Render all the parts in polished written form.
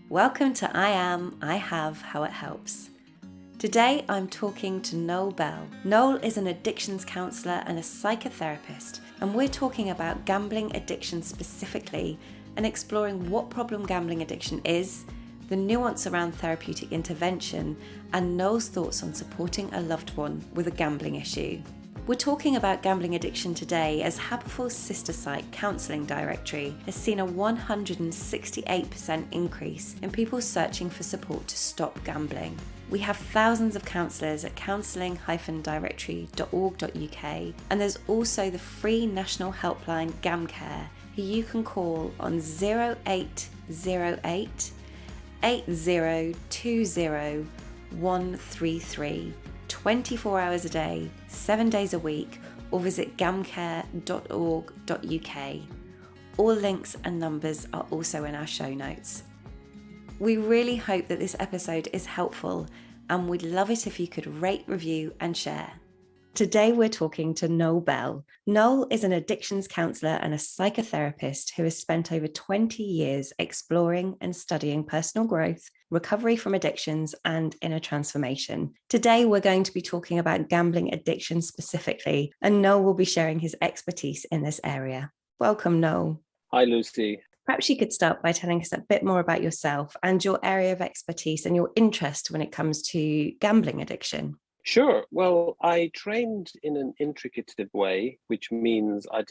Welcome to I Am, I Have, How It Helps. Today I'm talking to Noel Bell. Noel is an addictions counsellor and a psychotherapist, and we're talking about gambling addiction specifically and exploring what problem gambling addiction is, the nuance around therapeutic intervention, and Noel's thoughts on supporting a loved one with a gambling issue. We're talking about gambling addiction today as Happiful's sister site Counselling Directory has seen a 168% increase in people searching for support to stop gambling. We have thousands of counsellors at counselling-directory.org.uk, and there's also the free national helpline GamCare, who you can call on 0808 8020 133. 24 hours a day, 7 days a week, or visit gamcare.org.uk. All links and numbers are also in our show notes. We really hope that this episode is helpful, and we'd love it if you could rate, review, and share. Today we're talking to Noel Bell. Noel is an addictions counsellor and a psychotherapist who has spent over 20 years exploring and studying personal growth, recovery from addictions, and inner transformation. Today we're going to be talking about gambling addiction specifically, and Noel will be sharing his expertise in this area. Welcome, Noel. Hi, Lucy. Perhaps you could start by telling us a bit more about yourself and your area of expertise and your interest when it comes to gambling addiction. Sure. Well, I trained in an intricative way, which means I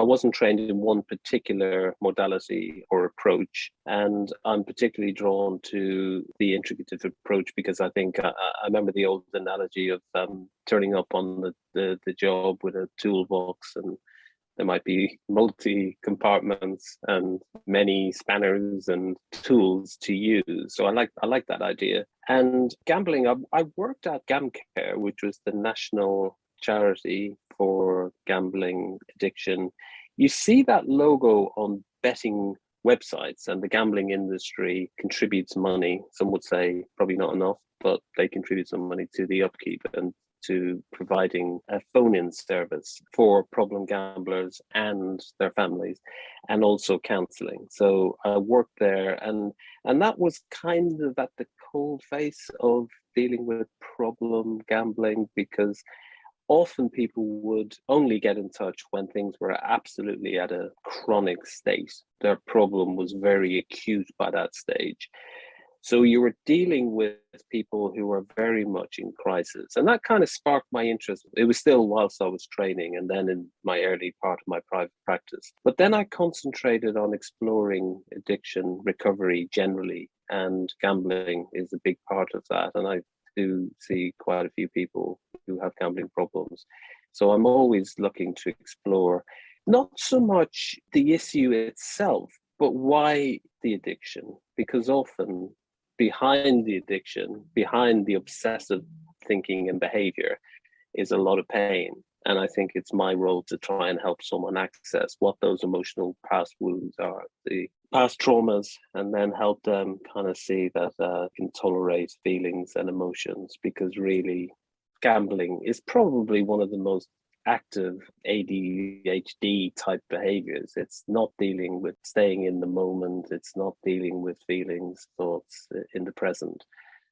wasn't trained in one particular modality or approach. And I'm particularly drawn to the intricative approach because I think I remember the old analogy of turning up on the job with a toolbox, and there might be multi-compartments and many spanners and tools to use. So I like that idea. And gambling, I worked at GamCare, which was the national charity for gambling addiction. You see that logo on betting websites, and the gambling industry contributes money. Some would say probably not enough, but they contribute some money to the upkeep and to providing a phone-in service for problem gamblers and their families, and also counselling. So I worked there, and that was kind of at the cold face of dealing with problem gambling, because often people would only get in touch when things were absolutely at a chronic state. Their problem was very acute by that stage. So you were dealing with people who were very much in crisis. And that kind of sparked my interest. It was still whilst I was training and then in my early part of my private practice. But then I concentrated on exploring addiction recovery generally, and gambling is a big part of that. And I do see quite a few people who have gambling problems. So I'm always looking to explore not so much the issue itself, but why the addiction? Because often behind the addiction, behind the obsessive thinking and behavior, is a lot of pain. And I think it's my role to try and help someone access what those emotional past wounds are, the past traumas, and then help them kind of see that can tolerate feelings and emotions, because really gambling is probably one of the most active ADHD type behaviors. It's not dealing with staying in the moment. It's not dealing with feelings, thoughts in the present.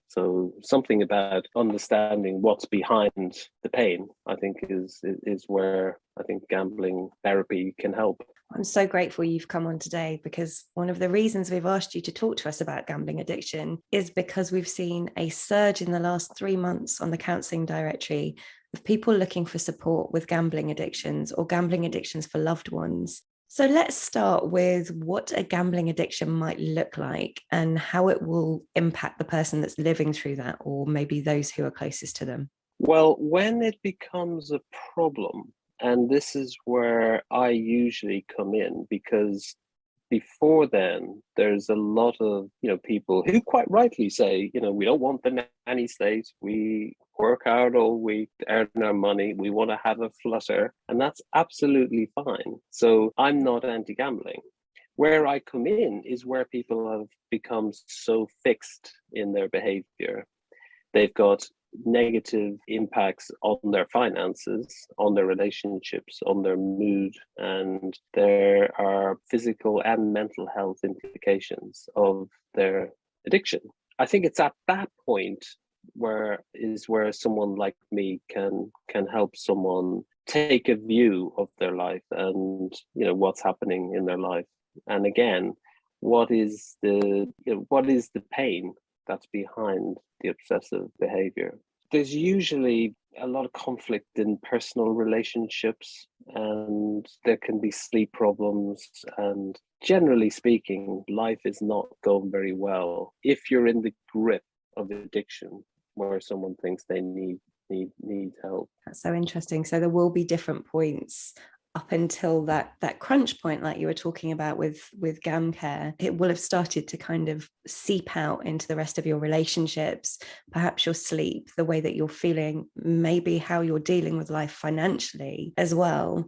So something about understanding what's behind the pain, I think, is where I think gambling therapy can help. I'm so grateful you've come on today, because one of the reasons we've asked you to talk to us about gambling addiction is because we've seen a surge in the last 3 months on the Counselling Directory of people looking for support with gambling addictions or gambling addictions for loved ones. So let's start with what a gambling addiction might look like and how it will impact the person that's living through that, or maybe those who are closest to them. Well, when it becomes a problem, and this is where I usually come in, because before then, there's a lot of people who quite rightly say, we don't want the nanny state. We work hard all week to earn our money. We want to have a flutter, and that's absolutely fine. So I'm not anti-gambling. Where I come in is where people have become so fixed in their behavior. They've got negative impacts on their finances, on their relationships, on their mood, and there are physical and mental health implications of their addiction. I think it's at that point where someone like me can help someone take a view of their life and what's happening in their life, and again, what is the pain that's behind the obsessive behavior. There's usually a lot of conflict in personal relationships, and there can be sleep problems, and generally speaking, life is not going very well if you're in the grip of addiction where someone thinks they need help. That's so interesting. So there will be different points up until that crunch point, like you were talking about with GAM care. It will have started to kind of seep out into the rest of your relationships, perhaps your sleep, the way that you're feeling, maybe how you're dealing with life financially as well.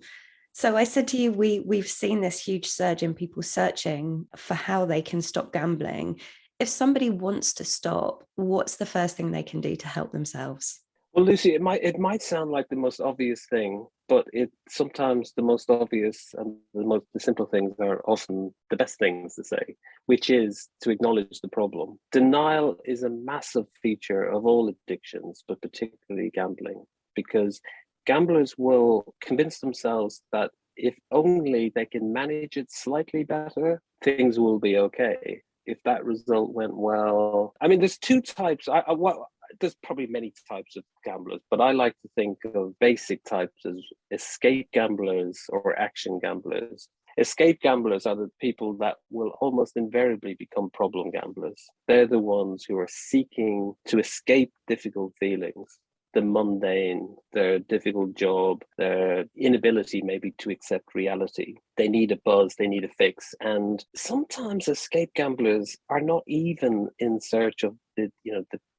So I said to you, we've seen this huge surge in people searching for how they can stop gambling. If somebody wants to stop, what's the first thing they can do to help themselves? Well, Lucy, it might sound like the most obvious thing, but sometimes the most obvious and the simple things are often the best things to say, which is to acknowledge the problem. Denial is a massive feature of all addictions, but particularly gambling, because gamblers will convince themselves that if only they can manage it slightly better, things will be okay. If that result went well, I mean, there's two types. There's probably many types of gamblers, but I like to think of basic types as escape gamblers or action gamblers. Escape gamblers are the people that will almost invariably become problem gamblers. They're the ones who are seeking to escape difficult feelings, the mundane, their difficult job, their inability maybe to accept reality. They need a buzz, they need a fix. And sometimes escape gamblers are not even in search of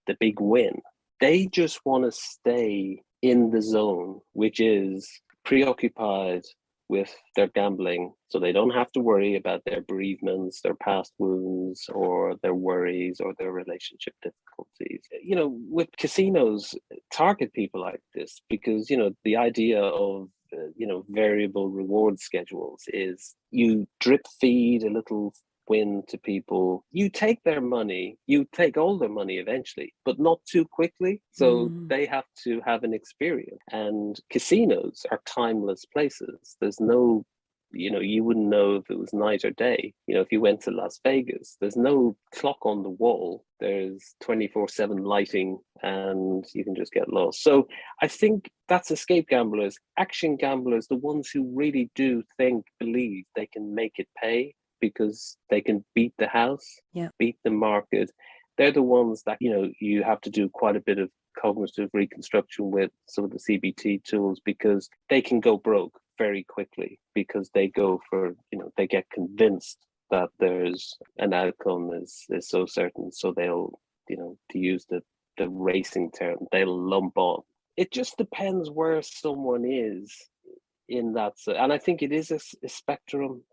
the big win. They just want to stay in the zone, which is preoccupied with their gambling, so they don't have to worry about their bereavements, their past wounds, or their worries, or their relationship difficulties. With casinos, target people like this because, the idea of variable reward schedules is you drip feed a little win to people. You take their money, you take all their money eventually, but not too quickly. So they have to have an experience. And casinos are timeless places. There's no, you wouldn't know if it was night or day. If you went to Las Vegas, there's no clock on the wall. There's 24/7 lighting and you can just get lost. So I think that's escape gamblers. Action gamblers, the ones who really do believe they can make it pay, because they can beat the house, beat the market. They're the ones that, you have to do quite a bit of cognitive reconstruction with some of the CBT tools, because they can go broke very quickly because they go for, they get convinced that there's an outcome is so certain. So they'll, to use the racing term, they'll lump on. It just depends where someone is in that. And I think it is a spectrum.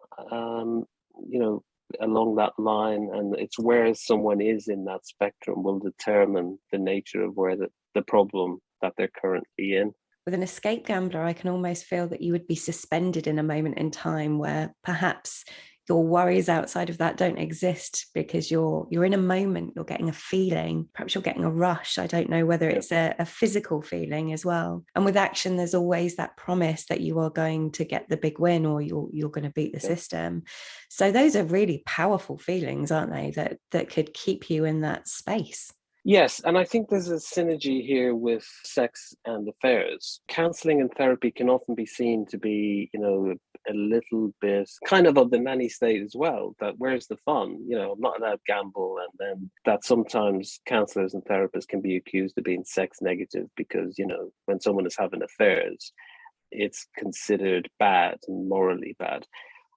Along that line, and it's where someone is in that spectrum will determine the nature of where the problem that they're currently in. With an escape gambler, I can almost feel that you would be suspended in a moment in time where perhaps your worries outside of that don't exist, because you're in a moment, you're getting a feeling, perhaps you're getting a rush. I don't know whether it's a physical feeling as well. And with action, there's always that promise that you are going to get the big win, or you're going to beat the system. So those are really powerful feelings, aren't they, that could keep you in that space. Yes, and I think there's a synergy here with sex and affairs. Counseling and therapy can often be seen to be, a little bit kind of the nanny state as well, that where's the fun? I'm not allowed to gamble. And then that sometimes counselors and therapists can be accused of being sex negative because, when someone is having affairs, it's considered bad and morally bad.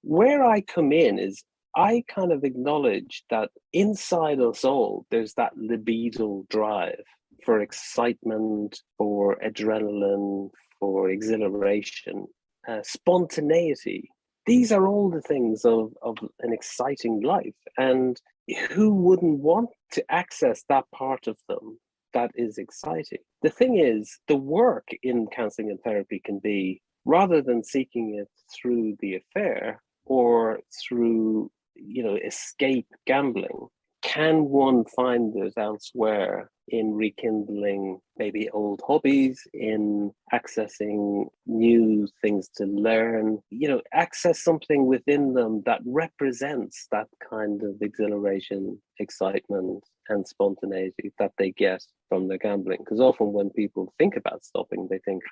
Where I come in is I kind of acknowledge that inside us all, there's that libidinal drive for excitement, for adrenaline, for exhilaration, spontaneity. These are all the things of an exciting life. And who wouldn't want to access that part of them that is exciting. The thing is, the work in counseling and therapy can be, rather than seeking it through the affair or through, escape gambling, can one find it elsewhere in rekindling maybe old hobbies, in accessing new things to learn, access something within them that represents that kind of exhilaration, excitement, and spontaneity that they get from their gambling? Because often when people think about stopping, they think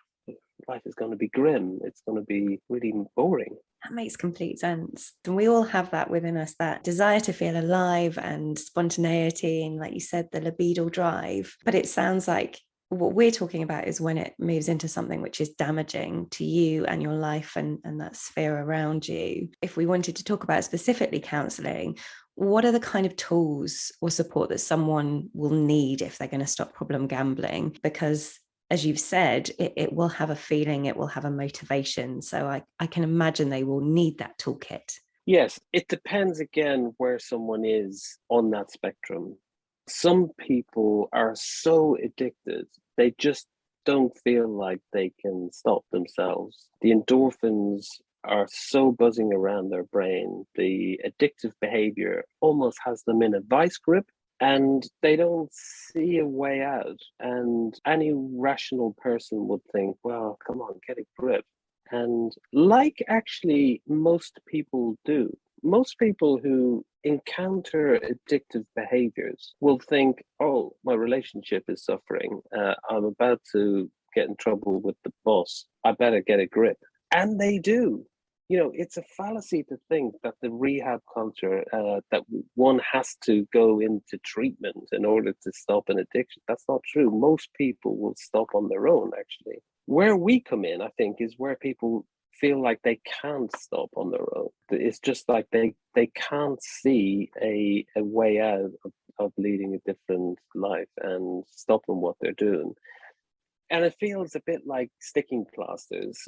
life is going to be grim. It's going to be really boring. That makes complete sense. And we all have that within us, that desire to feel alive and spontaneity, and like you said, the libido drive. But it sounds like what we're talking about is when it moves into something which is damaging to you and your life and that sphere around you. If we wanted to talk about specifically counselling, what are the kind of tools or support that someone will need if they're going to stop problem gambling? Because as you've said, it will have a feeling, it will have a motivation. So I can imagine they will need that toolkit. Yes, it depends again where someone is on that spectrum. Some people are so addicted, they just don't feel like they can stop themselves. The endorphins are so buzzing around their brain. The addictive behavior almost has them in a vice grip, and they don't see a way out. And any rational person would think, well, come on, get a grip. And like actually most people do, most people who encounter addictive behaviors will think, oh, my relationship is suffering. I'm about to get in trouble with the boss. I better get a grip. And they do. It's a fallacy to think that the rehab culture, that one has to go into treatment in order to stop an addiction. That's not true. Most people will stop on their own, actually. Where we come in, I think, is where people feel like they can't stop on their own. It's just like they can't see a way out of leading a different life and stopping what they're doing. And it feels a bit like sticking plasters.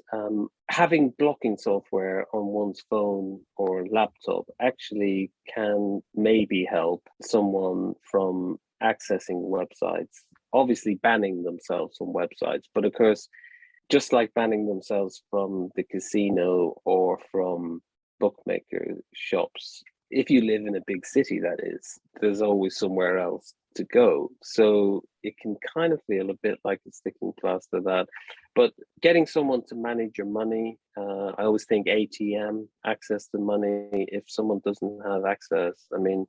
Having blocking software on one's phone or laptop actually can maybe help someone from accessing websites, obviously banning themselves from websites, but of course, just like banning themselves from the casino or from bookmaker shops, if you live in a big city, that is, there's always somewhere else to go. So it can kind of feel a bit like a sticking plaster, that. But getting someone to manage your money, I always think ATM, access to money. If someone doesn't have access, I mean,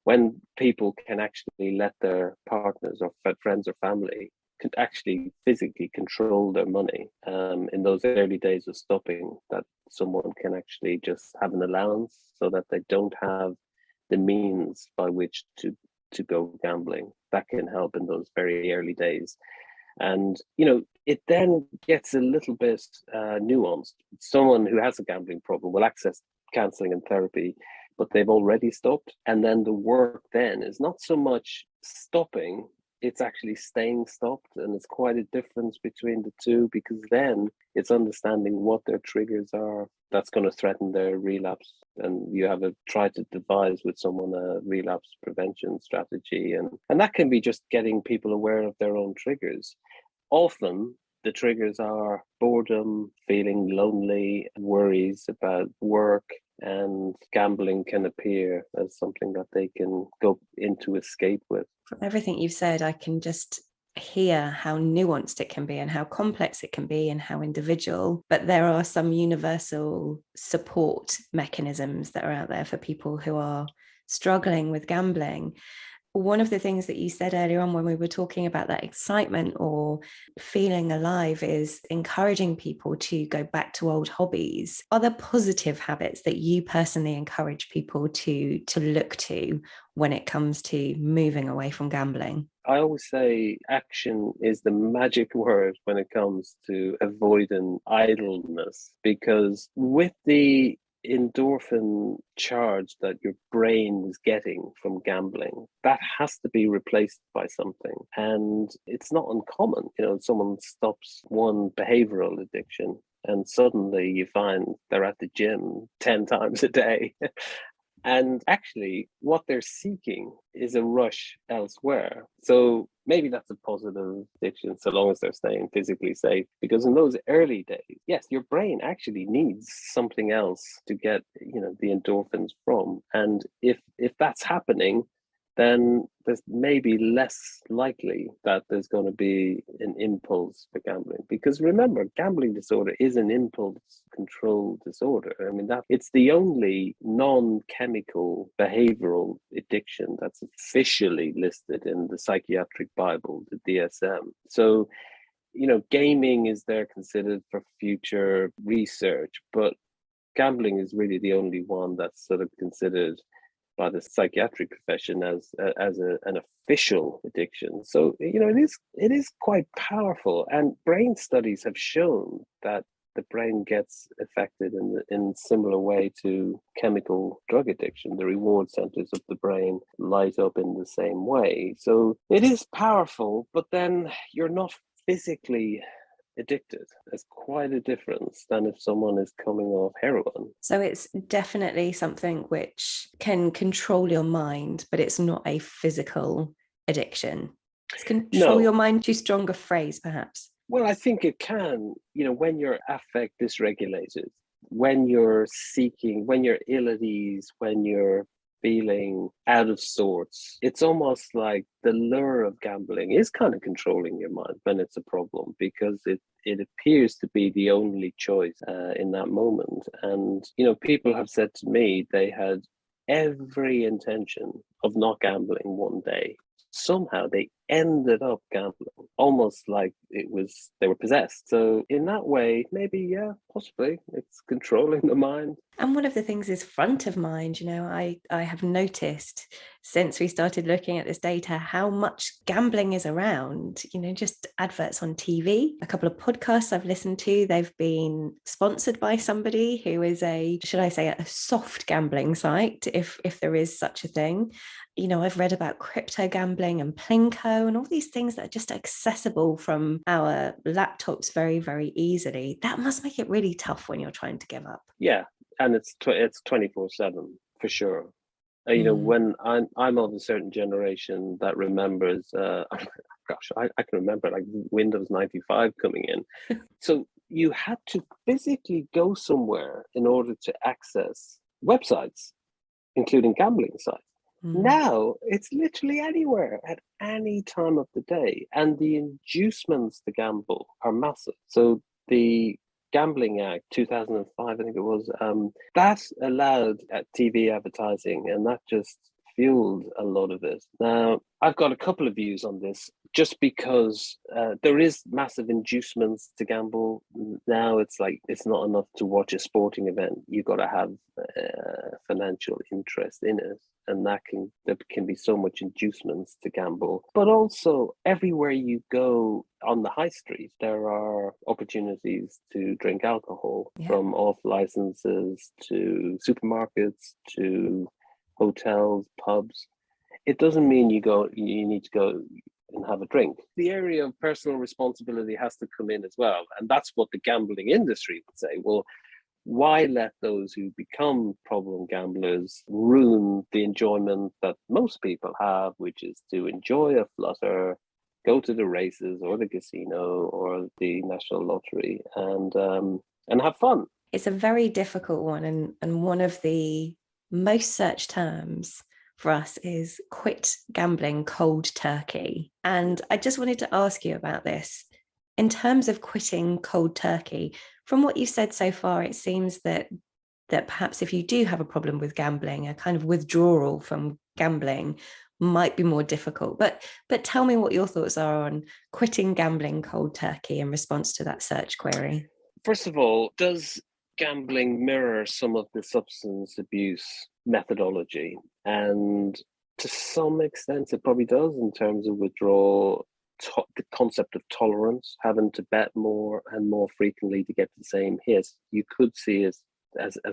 when people can actually let their partners or friends or family can actually physically control their money, in those early days of stopping, that someone can actually just have an allowance so that they don't have the means by which to go gambling. That can help in those very early days. And it then gets a little bit nuanced. Someone who has a gambling problem will access counseling and therapy, but they've already stopped, and then the work then is not so much stopping, it's actually staying stopped. And it's quite a difference between the two, because then it's understanding what their triggers are that's going to threaten their relapse. And you have try to devise with someone a relapse prevention strategy. And that can be just getting people aware of their own triggers. Often the triggers are boredom, feeling lonely, worries about work, and gambling can appear as something that they can go into escape with. From everything you've said, I can just hear how nuanced it can be and how complex it can be and how individual, but there are some universal support mechanisms that are out there for people who are struggling with gambling. One of the things that you said earlier on when we were talking about that excitement or feeling alive is encouraging people to go back to old hobbies. Are there positive habits that you personally encourage people to look to when it comes to moving away from gambling? I always say action is the magic word when it comes to avoiding idleness, because with the endorphin charge that your brain is getting from gambling, that has to be replaced by something. And it's not uncommon, someone stops one behavioral addiction and suddenly you find they're at the gym 10 times a day. And actually, what they're seeking is a rush elsewhere. So maybe that's a positive addiction, so long as they're staying physically safe. Because in those early days, yes, your brain actually needs something else to get, the endorphins from. And if that's happening, then there's maybe less likely that there's going to be an impulse for gambling. Because remember, gambling disorder is an impulse control disorder. I mean, that it's the only non-chemical behavioral addiction that's officially listed in the psychiatric Bible, the DSM. So, gaming is there considered for future research, but gambling is really the only one that's sort of considered by the psychiatric profession as an official addiction. So it is quite powerful, and brain studies have shown that the brain gets affected in similar way to chemical drug addiction. The reward centers of the brain light up in the same way. So it is powerful, but then you're not physically addicted. There's quite a difference than if someone is coming off heroin. So it's definitely something which can control your mind, but it's not a physical addiction. It's control your mind, too strong a phrase, perhaps. Well, I think it can, when you're affect dysregulated, when you're seeking, when you're ill at ease, when you're feeling out of sorts, it's almost like the lure of gambling is kind of controlling your mind when it's a problem, because it appears to be the only choice in that moment. And, people have said to me they had every intention of not gambling one day. Somehow they ended up gambling, almost like they were possessed. So in that way, maybe, yeah, possibly it's controlling the mind. And one of the things is front of mind. I have noticed since we started looking at this data how much gambling is around, just adverts on TV. A couple of podcasts I've listened to, they've been sponsored by somebody who is a soft gambling site, if there is such a thing. I've read about crypto gambling and Plinko and all these things that are just accessible from our laptops very, very easily. That must make it really tough when you're trying to give up. Yeah, and it's 24/7 for sure. When I'm of a certain generation that remembers, gosh, I can remember like Windows 95 coming in. So you had to physically go somewhere in order to access websites, including gambling sites. Now it's literally anywhere at any time of the day, and the inducements to gamble are massive. So the Gambling Act 2005, I think it was, that allowed TV advertising, and that just fueled a lot of it. Now, I've got a couple of views on this, just because there is massive inducements to gamble. Now it's like, it's not enough to watch a sporting event. You've got to have financial interest in it. And there can be so much inducements to gamble. But also, everywhere you go on the high street, there are opportunities to drink alcohol, from off licenses to supermarkets to hotels, pubs. It doesn't mean you need to go and have a drink. The area of personal responsibility has to come in as well. And that's what the gambling industry would say. Well, why let those who become problem gamblers ruin the enjoyment that most people have, which is to enjoy a flutter, go to the races or the casino or the national lottery, and have fun? It's a very difficult one, and one of the most searched terms for us is quit gambling cold turkey. And I just wanted to ask you about this. In terms of quitting cold turkey, from what you've said so far, it seems that perhaps if you do have a problem with gambling, a kind of withdrawal from gambling might be more difficult. But tell me what your thoughts are on quitting gambling cold turkey in response to that search query. First of all, does gambling mirror some of the substance abuse methodology? And to some extent, it probably does, in terms of withdrawal. The concept of tolerance, having to bet more and more frequently to get the same hit, you could see as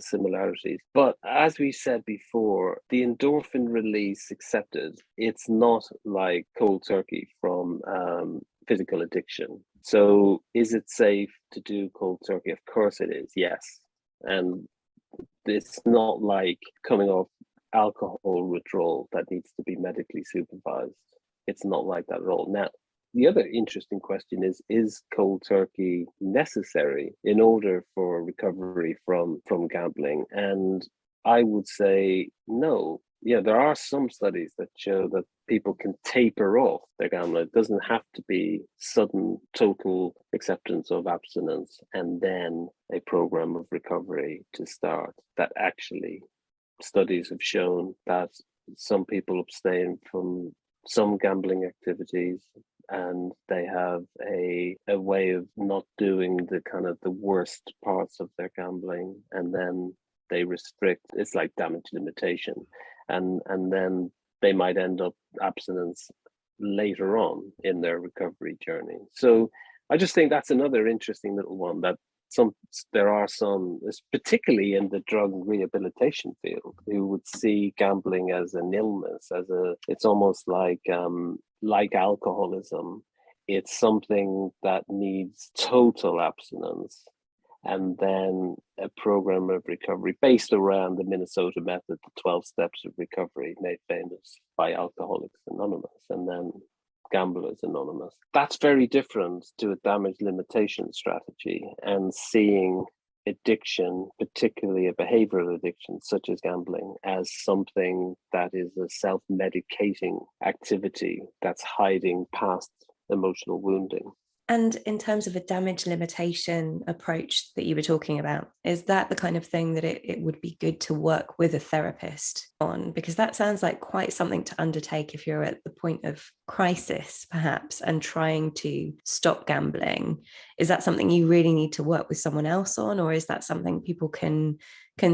similarities. But as we said before, the endorphin release accepted, it's not like cold turkey from physical addiction. So is it safe to do cold turkey? Of course it is, yes. And it's not like coming off alcohol withdrawal that needs to be medically supervised. It's not like that at all. Now, the other interesting question is cold turkey necessary in order for recovery from gambling? And I would say no. Yeah, there are some studies that show that people can taper off their gambling. It doesn't have to be sudden total acceptance of abstinence and then a program of recovery to start. That actually studies have shown that some people abstain from some gambling activities and they have a way of not doing the kind of the worst parts of their gambling, and then they restrict. It's like damage limitation, and then they might end up abstinence later on in their recovery journey. So I just think that's another interesting little one, that there are some, particularly in the drug rehabilitation field, who would see gambling as an illness, it's almost like alcoholism. It's something that needs total abstinence and then a program of recovery based around the Minnesota method, the 12 steps of recovery, made famous by Alcoholics Anonymous and then Gamblers Anonymous. That's very different to a damage limitation strategy, and seeing addiction, particularly a behavioral addiction such as gambling, as something that is a self-medicating activity that's hiding past emotional wounding. And in terms of a damage limitation approach that you were talking about, is that the kind of thing that it would be good to work with a therapist on? Because that sounds like quite something to undertake if you're at the point of crisis, perhaps, and trying to stop gambling. Is that something you really need to work with someone else on, or is that something people can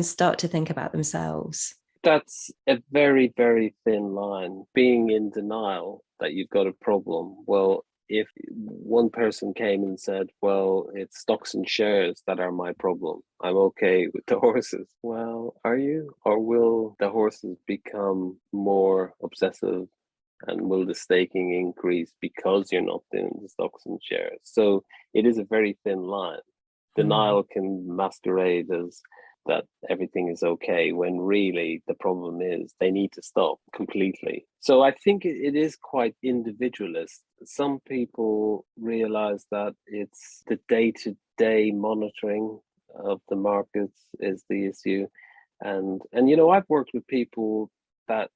start to think about themselves? That's a very, very thin line. Being in denial that you've got a problem. Well, if one person came and said, well, it's stocks and shares that are my problem, I'm okay with the horses. Well, are you? Or will the horses become more obsessive, and will the staking increase because you're not in the stocks and shares? So it is a very thin line. Denial can masquerade as that everything is okay, when really the problem is they need to stop completely. So I think it is quite individualist. Some people realize that it's the day-to-day monitoring of the markets is the issue. And I've worked with people that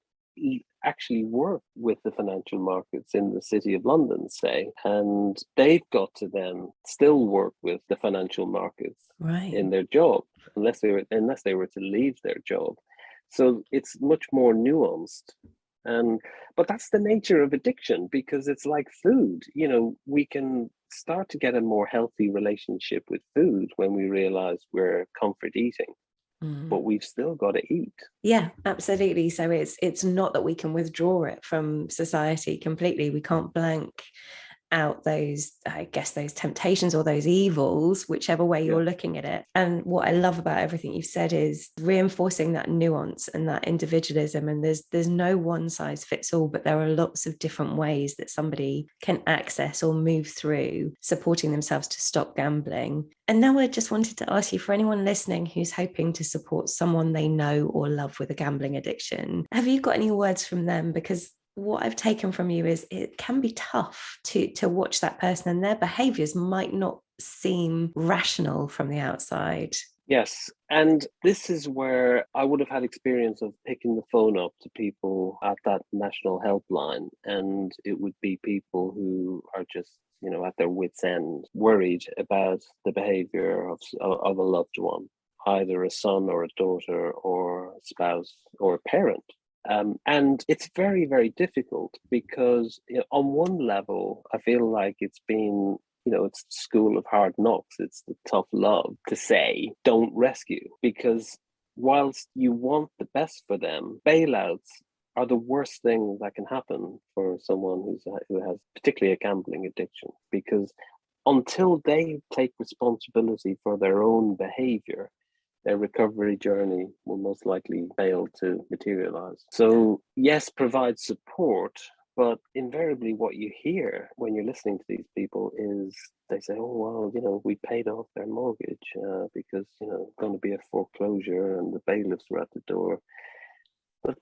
actually work with the financial markets in the City of London, say, and they've got to then still work with the financial markets in their job, unless they were to leave their job. So it's much more nuanced. But that's the nature of addiction, because it's like food. We can start to get a more healthy relationship with food when we realize we're comfort eating. But we've still got to eat. Yeah, absolutely. So it's not that we can withdraw it from society completely. We can't blank out those temptations or those evils, whichever way you're looking at it. And what I love about everything you've said is reinforcing that nuance and that individualism. And there's no one size fits all, but there are lots of different ways that somebody can access or move through supporting themselves to stop gambling. And now I just wanted to ask you, for anyone listening who's hoping to support someone they know or love with a gambling addiction, have you got any words from them? Because what I've taken from you is it can be tough to watch that person, and their behaviors might not seem rational from the outside. Yes, and this is where I would have had experience of picking the phone up to people at that national helpline, and it would be people who are just at their wits' end, worried about the behavior of a loved one, either a son or a daughter or a spouse or a parent. And it's very, very difficult, because on one level, I feel like it's been, it's the school of hard knocks. It's the tough love to say, don't rescue, because whilst you want the best for them, bailouts are the worst thing that can happen for someone who has particularly a gambling addiction, because until they take responsibility for their own behavior, their recovery journey will most likely fail to materialize. So yes, provide support, but invariably what you hear when you're listening to these people is they say, oh, well, we paid off their mortgage because, going to be a foreclosure and the bailiffs were at the door. But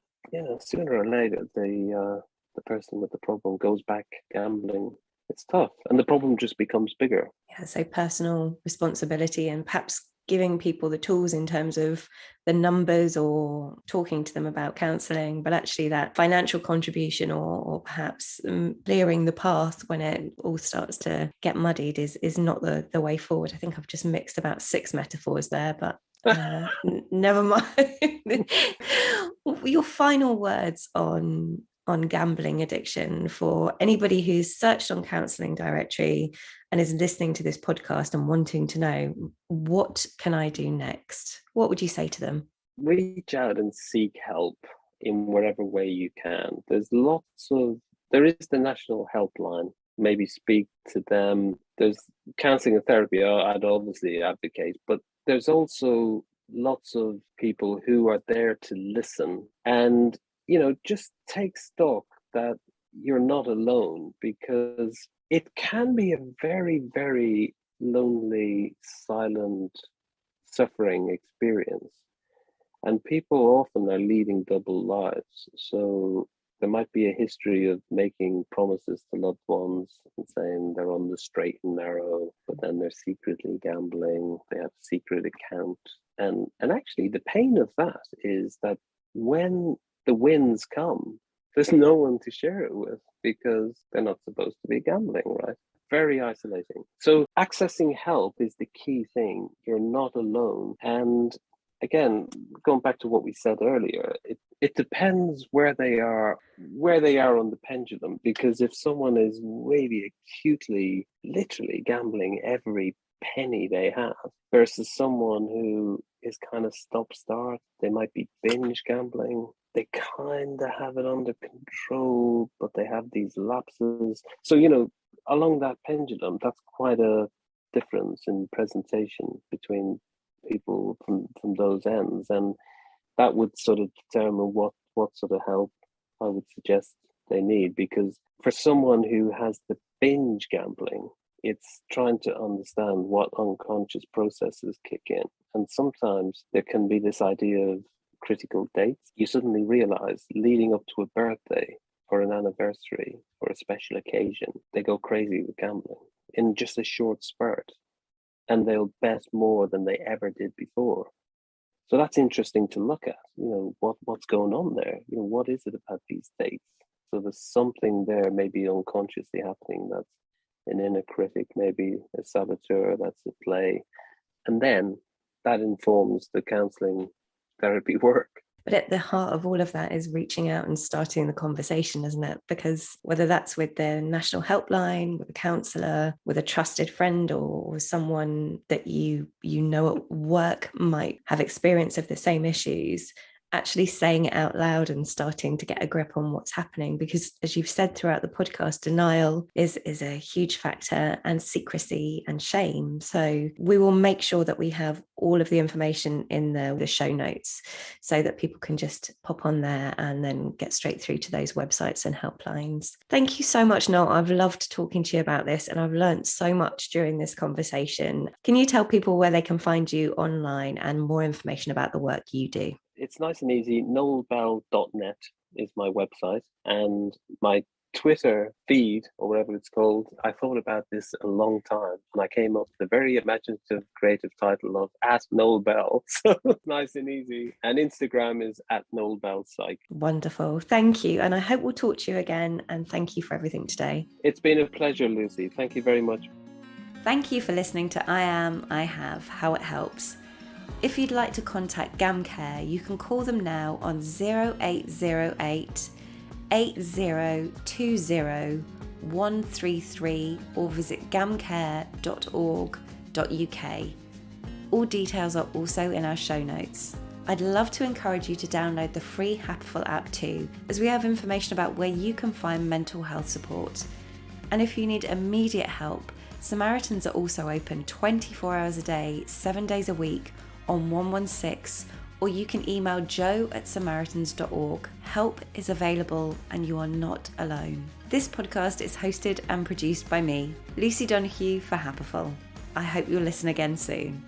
sooner or later, the person with the problem goes back gambling. It's tough, and the problem just becomes bigger. Yeah, so personal responsibility and perhaps giving people the tools in terms of the numbers or talking to them about counselling, but actually that financial contribution or perhaps clearing the path when it all starts to get muddied is not the way forward. I think I've just mixed about 6 metaphors there, but never mind. Your final words on gambling addiction for anybody who's searched on counselling directory and is listening to this podcast and wanting to know, what can I do next? What would you say to them? Reach out and seek help in whatever way you can. There is the national helpline. Maybe speak to them. There's counselling and therapy I'd obviously advocate, but there's also lots of people who are there to listen and just take stock that you're not alone, because it can be a very, very lonely, silent, suffering experience. And people often are leading double lives. So there might be a history of making promises to loved ones and saying they're on the straight and narrow, but then they're secretly gambling. They have a secret account. And actually, the pain of that is that when the wins come, there's no one to share it with because they're not supposed to be gambling, right? Very isolating. So accessing help is the key thing. You're not alone. And again, going back to what we said earlier, it depends where they are on the pendulum, because if someone is really acutely, literally gambling every penny they have versus someone who is kind of stop-start, they might be binge gambling. They kind of have it under control, but they have these lapses. So, along that pendulum, that's quite a difference in presentation between people from those ends. And that would sort of determine what sort of help I would suggest they need. Because for someone who has the binge gambling, it's trying to understand what unconscious processes kick in. And sometimes there can be this idea of critical dates. You suddenly realize leading up to a birthday or an anniversary or a special occasion, they go crazy with gambling in just a short spurt, and they'll bet more than they ever did before. So that's interesting to look at. What's going on there? What is it about these dates? So there's something there maybe unconsciously happening. That's an inner critic, maybe a saboteur that's at play. And then that informs the counselling therapy work. But at the heart of all of that is reaching out and starting the conversation, isn't it? Because whether that's with the national helpline, with a counsellor, with a trusted friend, or someone that you know at work might have experience of the same issues, actually saying it out loud and starting to get a grip on what's happening. Because as you've said throughout the podcast, denial is a huge factor, and secrecy and shame. So we will make sure that we have all of the information in the show notes so that people can just pop on there and then get straight through to those websites and helplines. Thank you so much, Noel. I've loved talking to you about this, and I've learned so much during this conversation. Can you tell people where they can find you online and more information about the work you do? It's nice and easy. noelbell.net is my website, and my Twitter feed, or whatever it's called, I thought about this a long time, and I came up with a very imaginative, creative title of @Noel Bell. So nice and easy. And Instagram is @NoelBellPsych. Wonderful. Thank you. And I hope we'll talk to you again. And thank you for everything today. It's been a pleasure, Lucy. Thank you very much. Thank you for listening to I Am, I Have, How It Helps. If you'd like to contact GamCare, you can call them now on 0808 8020 133 or visit gamcare.org.uk. All details are also in our show notes. I'd love to encourage you to download the free Happiful app too, as we have information about where you can find mental health support. And if you need immediate help, Samaritans are also open 24 hours a day, 7 days a week on 116, or you can email joe@samaritans.org. Help is available and you are not alone. This podcast is hosted and produced by me, Lucy Donoghue for Happiful. I hope you'll listen again soon.